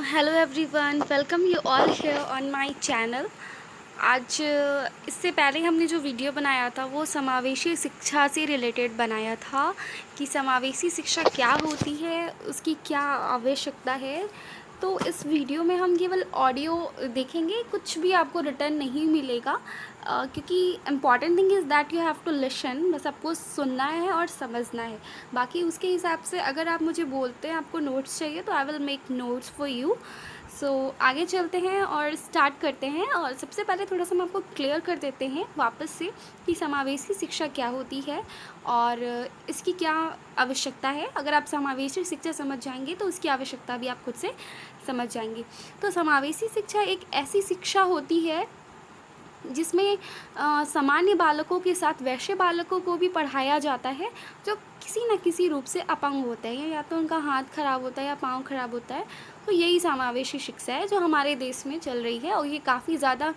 Hello everyone, welcome you all here on my channel. आज इससे पहले हमने जो वीडियो बनाया था वो समावेशी शिक्षा से रिलेटेड बनाया था कि समावेशी शिक्षा क्या होती है, उसकी क्या आवश्यकता है। तो इस वीडियो में हम केवल ऑडियो देखेंगे, कुछ भी आपको रिटर्न नहीं मिलेगा, क्योंकि important thing is that you have to listen. बस आपको सुनना है और समझना है। बाकी उसके हिसाब से अगर आप मुझे बोलते हैं आपको नोट्स चाहिए तो I will make notes for you. So आगे चलते हैं और स्टार्ट करते हैं। और सबसे पहले थोड़ा सा हम आपको क्लियर कर देते हैं वापस से कि समावेशी शिक्षा क्या होती है और इसकी क्या आवश्यकता है। अगर आप समावेशी शिक्षा समझ जाएंगे तो उसकी आवश्यकता भी आप खुद से समझ जाएंगे। तो समावेशी शिक्षा एक ऐसी शिक्षा होती है जिसमें सामान्य बालकों के साथ वैसे बालकों को भी पढ़ाया जाता है जो किसी न किसी रूप से अपंग होते हैं, या तो उनका हाथ खराब होता है या पाँव खराब होता है। तो यही समावेशी शिक्षा है जो हमारे देश में चल रही है, और ये काफ़ी ज़्यादा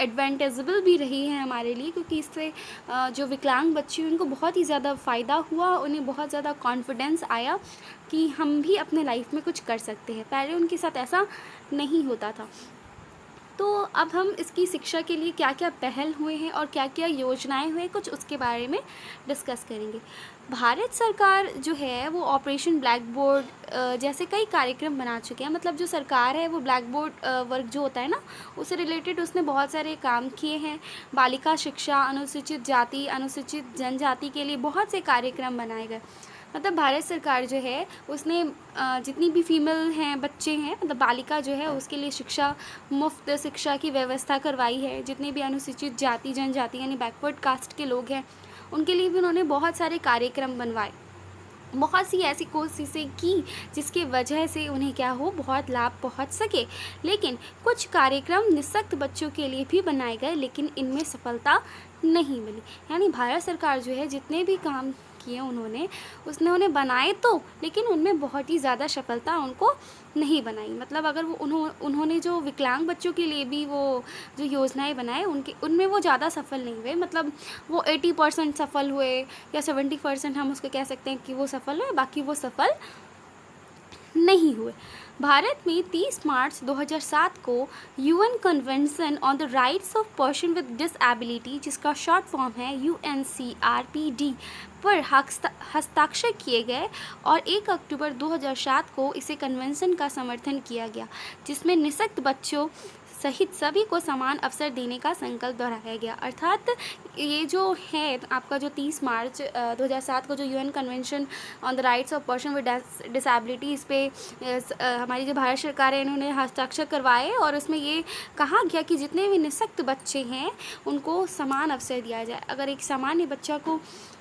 एडवांटेजेबल भी रही है हमारे लिए, क्योंकि इससे जो विकलांग बच्चे हैं उनको बहुत ही ज़्यादा फ़ायदा हुआ। उन्हें बहुत ज़्यादा कॉन्फिडेंस आया कि हम भी अपने लाइफ में कुछ कर सकते हैं। पहले उनके साथ ऐसा नहीं होता था। तो अब हम इसकी शिक्षा के लिए क्या क्या पहल हुए हैं और क्या क्या योजनाएं हुए, कुछ उसके बारे में डिस्कस करेंगे। भारत सरकार जो है वो ऑपरेशन ब्लैक बोर्ड जैसे कई कार्यक्रम बना चुके हैं। मतलब जो सरकार है वो ब्लैक बोर्ड वर्क जो होता है ना, उससे रिलेटेड उसने बहुत सारे काम किए हैं। बालिका शिक्षा, अनुसूचित जाति, अनुसूचित जनजाति के लिए बहुत से कार्यक्रम बनाए गए। मतलब भारत सरकार जो है उसने जितनी भी फीमेल हैं, बच्चे हैं, मतलब बालिका जो है उसके लिए शिक्षा, मुफ्त शिक्षा की व्यवस्था करवाई है। जितने भी अनुसूचित जाति जनजाति यानी बैकवर्ड कास्ट के लोग हैं उनके लिए भी उन्होंने बहुत सारे कार्यक्रम बनवाए। बहुत सी ऐसी कोशिशें की जिसकी वजह से उन्हें क्या हो, बहुत लाभ पहुंच सके। लेकिन कुछ कार्यक्रम निःशक्त बच्चों के लिए भी बनाए गए, लेकिन इनमें सफलता नहीं मिली। यानी भारत सरकार जो है जितने भी काम किए उन्होंने बनाए तो, लेकिन उनमें बहुत ही ज़्यादा सफलता उनको नहीं बनाई। मतलब अगर वो उन्होंने जो विकलांग बच्चों के लिए भी वो जो योजनाएं बनाए उनमें वो ज़्यादा सफल नहीं हुए। मतलब वो 80% सफल हुए या 70% हम उसको कह सकते हैं कि वो सफल हुए, बाकी वो सफल नहीं हुए। भारत में 30 मार्च 2007 को UN convention on the rights of person with disability, जिसका शॉर्ट फॉर्म है UNCRPD, पर हस्ताक्षर किए गए और 1 अक्टूबर 2007 को इसे कन्वेंशन का समर्थन किया गया, जिसमें निःशक्त बच्चों सहित सभी को समान अवसर देने का संकल्प दोहराया गया। अर्थात ये जो है आपका जो 30 मार्च 2007 को जो UN convention on the rights of person with disability, इस पर हमारी जो भारत सरकार है इन्होंने हस्ताक्षर करवाए, और उसमें ये कहा गया कि जितने भी निःशक्त बच्चे हैं उनको समान अवसर दिया जाए। अगर एक सामान्य बच्चा को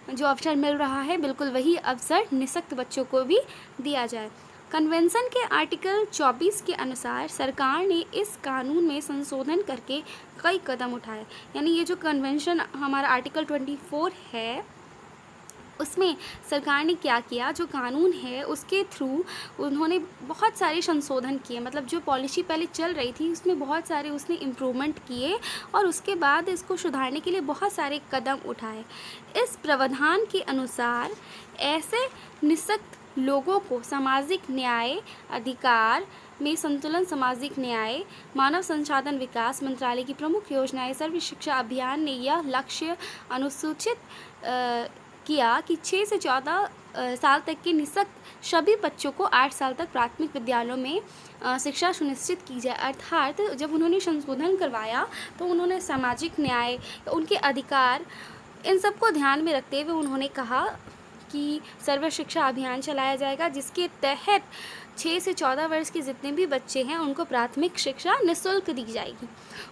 जो अवसर मिल रहा है, बिल्कुल वही अवसर निःशक्त बच्चों को भी दिया जाए। कन्वेंशन के आर्टिकल 24 के अनुसार सरकार ने इस कानून में संशोधन करके कई कदम उठाए। यानी ये जो कन्वेंशन हमारा आर्टिकल 24 है उसमें सरकार ने क्या किया, जो कानून है उसके थ्रू उन्होंने बहुत सारे संशोधन किए। मतलब जो पॉलिसी पहले चल रही थी उसमें बहुत सारे उसने इम्प्रूवमेंट किए, और उसके बाद इसको सुधारने के लिए बहुत सारे कदम उठाए। इस प्रावधान के अनुसार ऐसे निःशक्त लोगों को सामाजिक न्याय अधिकार में संतुलन, सामाजिक न्याय, मानव संसाधन विकास मंत्रालय की प्रमुख योजनाएं, सर्व शिक्षा अभियान ने यह लक्ष्य अनुसूचित किया कि 6 से 14 साल तक के निःशक्त सभी बच्चों को 8 साल तक प्राथमिक विद्यालयों में शिक्षा सुनिश्चित की जाए। अर्थात जब उन्होंने संशोधन करवाया तो उन्होंने सामाजिक न्याय, उनके अधिकार, इन सब को ध्यान में रखते हुए उन्होंने कहा कि सर्व शिक्षा अभियान चलाया जाएगा, जिसके तहत 6 से 14 वर्ष के जितने भी बच्चे हैं उनको प्राथमिक शिक्षा निःशुल्क दी जाएगी।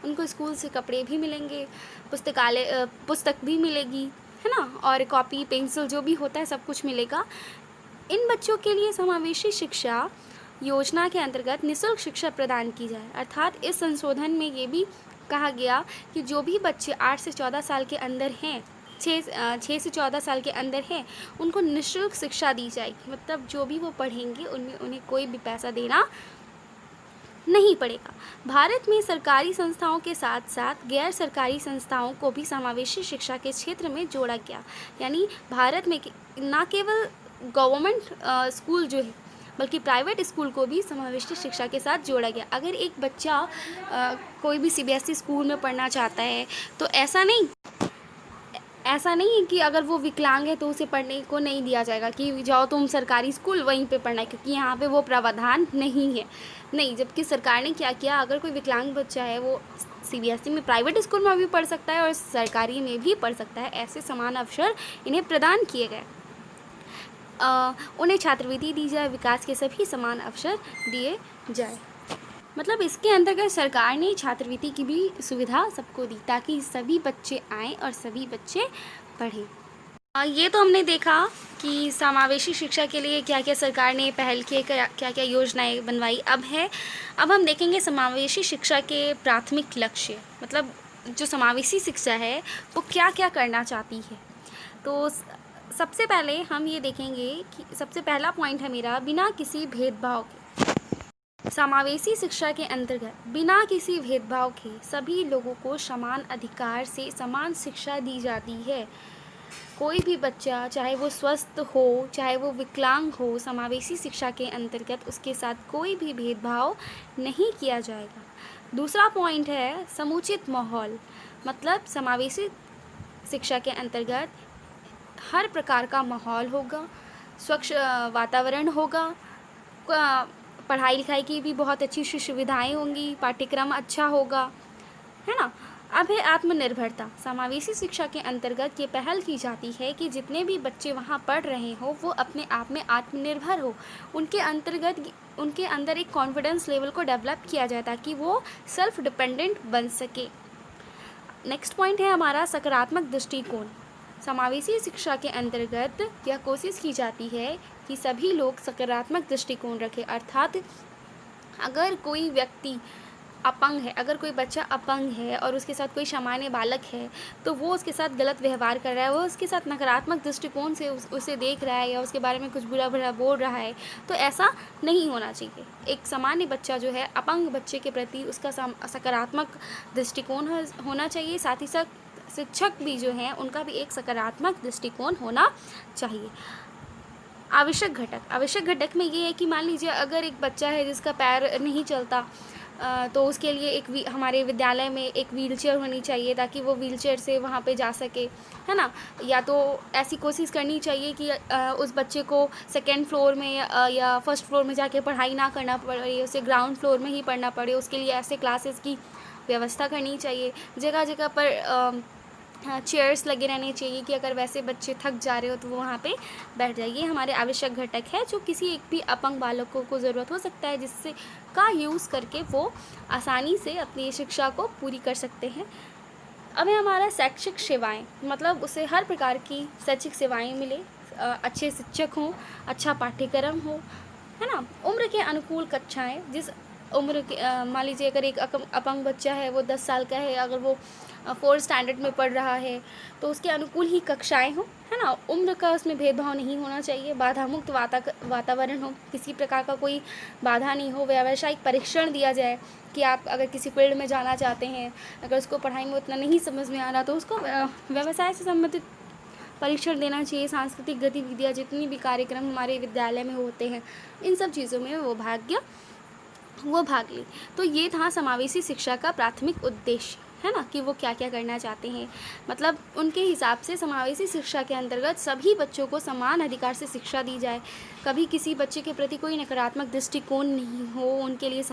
उनको स्कूल से कपड़े भी मिलेंगे, पुस्तक भी मिलेगी, है ना, और कॉपी पेंसिल जो भी होता है सब कुछ मिलेगा। इन बच्चों के लिए समावेशी शिक्षा योजना के अंतर्गत निःशुल्क शिक्षा प्रदान की जाए। अर्थात इस संशोधन में ये भी कहा गया कि जो भी बच्चे 8 से 14 साल के अंदर हैं, 6 से 14 साल के अंदर हैं, उनको निःशुल्क शिक्षा दी जाएगी। मतलब जो भी वो पढ़ेंगे उनमें उन्हें कोई भी पैसा देना नहीं पड़ेगा। भारत में सरकारी संस्थाओं के साथ साथ गैर सरकारी संस्थाओं को भी समावेशी शिक्षा के क्षेत्र में जोड़ा गया। यानी भारत में न केवल गवर्नमेंट स्कूल जो है बल्कि प्राइवेट स्कूल को भी समावेशी शिक्षा के साथ जोड़ा गया। अगर एक बच्चा कोई भी सीबीएसई स्कूल में पढ़ना चाहता है तो ऐसा नहीं है कि अगर वो विकलांग है तो उसे पढ़ने को नहीं दिया जाएगा कि जाओ तुम सरकारी स्कूल वहीं पे पढ़ना है, क्योंकि यहाँ पे वो प्रावधान नहीं है। नहीं, जबकि सरकार ने क्या किया, अगर कोई विकलांग बच्चा है वो सीबीएसई में प्राइवेट स्कूल में भी पढ़ सकता है और सरकारी में भी पढ़ सकता है। ऐसे समान अवसर इन्हें प्रदान किए गए। उन्हें छात्रवृत्ति दी जाए, विकास के सभी समान अवसर दिए जाए। मतलब इसके अंतर्गत सरकार ने छात्रवृत्ति की भी सुविधा सबको दी ताकि सभी बच्चे आएँ और सभी बच्चे पढ़ें। ये तो हमने देखा कि समावेशी शिक्षा के लिए क्या क्या सरकार ने पहल किए, क्या क्या योजनाएं बनवाई। अब हम देखेंगे समावेशी शिक्षा के प्राथमिक लक्ष्य, मतलब जो समावेशी शिक्षा है वो क्या क्या करना चाहती है। तो सबसे पहले हम ये देखेंगे कि सबसे पहला पॉइंट है मेरा, बिना किसी भेदभाव के समावेशी शिक्षा के अंतर्गत बिना किसी भेदभाव के सभी लोगों को समान अधिकार से समान शिक्षा दी जाती है। कोई भी बच्चा, चाहे वो स्वस्थ हो चाहे वो विकलांग हो, समावेशी शिक्षा के अंतर्गत उसके साथ कोई भी भेदभाव नहीं किया जाएगा। दूसरा पॉइंट है समुचित माहौल, मतलब समावेशी शिक्षा के अंतर्गत हर प्रकार का माहौल होगा, स्वच्छ वातावरण होगा, पढ़ाई लिखाई की भी बहुत अच्छी सुविधाएं होंगी, पाठ्यक्रम अच्छा होगा, है ना। अब है आत्मनिर्भरता। समावेशी शिक्षा के अंतर्गत ये पहल की जाती है कि जितने भी बच्चे वहाँ पढ़ रहे हो वो अपने आप में आत्मनिर्भर हो, उनके अंदर एक कॉन्फिडेंस लेवल को डेवलप किया जाए ताकि वो सेल्फ डिपेंडेंट बन सके। नेक्स्ट पॉइंट है हमारा सकारात्मक दृष्टिकोण। समावेशी शिक्षा के अंतर्गत यह कोशिश की जाती है कि सभी लोग सकारात्मक दृष्टिकोण रखें, अर्थात अगर कोई व्यक्ति अपंग है, अगर कोई बच्चा अपंग है और उसके साथ कोई सामान्य बालक है तो वो उसके साथ गलत व्यवहार कर रहा है, वो उसके साथ नकारात्मक दृष्टिकोण से उसे देख रहा है या उसके बारे में कुछ बुरा बुरा बोल रहा है, तो ऐसा नहीं होना चाहिए। एक सामान्य बच्चा जो है अपंग बच्चे के प्रति उसका सकारात्मक दृष्टिकोण होना चाहिए। साथ ही साथ शिक्षक भी जो हैं उनका भी एक सकारात्मक दृष्टिकोण होना चाहिए। आवश्यक घटक में ये है कि मान लीजिए अगर एक बच्चा है जिसका पैर नहीं चलता, तो उसके लिए हमारे विद्यालय में एक व्हीलचेयर होनी चाहिए ताकि वो व्हीलचेयर से वहाँ पे जा सके, है ना। या तो ऐसी कोशिश करनी चाहिए कि उस बच्चे को सेकेंड फ्लोर में या फर्स्ट फ्लोर में जाके पढ़ाई ना करना पड़े, उसे ग्राउंड फ्लोर में ही पढ़ना पड़े। उसके लिए ऐसे क्लासेस की व्यवस्था करनी चाहिए। जगह जगह पर चेयर्स लगे रहने चाहिए कि अगर वैसे बच्चे थक जा रहे हो तो वो वहाँ पे बैठ जाए। ये हमारे आवश्यक घटक है जो किसी एक भी अपंग बालकों को ज़रूरत हो सकता है, जिससे का यूज़ करके वो आसानी से अपनी शिक्षा को पूरी कर सकते हैं। अब है हमारा शैक्षिक सेवाएं, मतलब उसे हर प्रकार की शैक्षिक सेवाएं मिले, अच्छे शिक्षक हों, अच्छा पाठ्यक्रम हो, है ना। उम्र के अनुकूल कक्षाएँ, जिस उम्र के मान लीजिए अगर एक अपंग बच्चा है वो 10 साल का है, अगर वो 4th स्टैंडर्ड में पढ़ रहा है तो उसके अनुकूल ही कक्षाएं हों, है ना। उम्र का उसमें भेदभाव नहीं होना चाहिए, बाधा मुक्त वातावरण हो, किसी प्रकार का कोई बाधा नहीं हो। व्यावसायिक परीक्षण दिया जाए कि आप अगर किसी फील्ड में जाना चाहते हैं, अगर उसको पढ़ाई में उतना नहीं समझ में आ रहा तो उसको व्यवसाय से संबंधित परीक्षण देना चाहिए। सांस्कृतिक गतिविधियाँ, जितनी भी कार्यक्रम हमारे विद्यालय में होते हैं, इन सब चीज़ों में वो भाग ले। तो ये था समावेशी शिक्षा का प्राथमिक उद्देश्य, है ना, कि वो क्या क्या करना चाहते हैं। मतलब उनके हिसाब से समावेशी शिक्षा के अंतर्गत सभी बच्चों को समान अधिकार से शिक्षा दी जाए, कभी किसी बच्चे के प्रति कोई नकारात्मक दृष्टिकोण नहीं हो, उनके लिए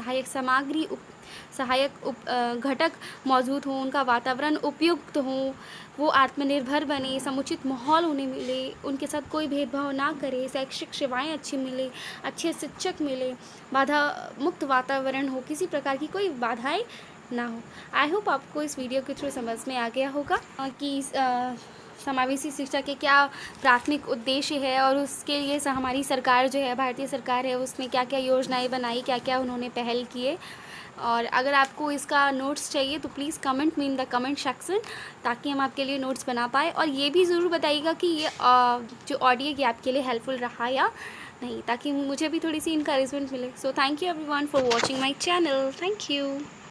सहायक घटक मौजूद हो, उनका वातावरण उपयुक्त हो, वो आत्मनिर्भर बने, समुचित माहौल उन्हें मिले, उनके साथ कोई भेदभाव ना करे, शैक्षिक सेवाएं अच्छी मिले, अच्छे शिक्षक मिले, बाधा मुक्त वातावरण हो, किसी प्रकार की कोई बाधाएं ना हो। आई होप आपको इस वीडियो के थ्रू समझ में आ गया होगा कि समावेशी शिक्षा के क्या प्राथमिक उद्देश्य है और उसके लिए हमारी सरकार जो है, भारतीय सरकार है, उसने क्या क्या योजनाएं बनाई, क्या क्या उन्होंने पहल किए। और अगर आपको इसका नोट्स चाहिए तो please comment me in the comment section, ताकि हम आपके लिए नोट्स बना पाए। और ये भी ज़रूर बताइएगा कि ये जो ऑडियो की आपके लिए हेल्पफुल रहा या नहीं, ताकि मुझे भी थोड़ी सी इनकरेजमेंट मिले। So thank you everyone for watching my channel. Thank you.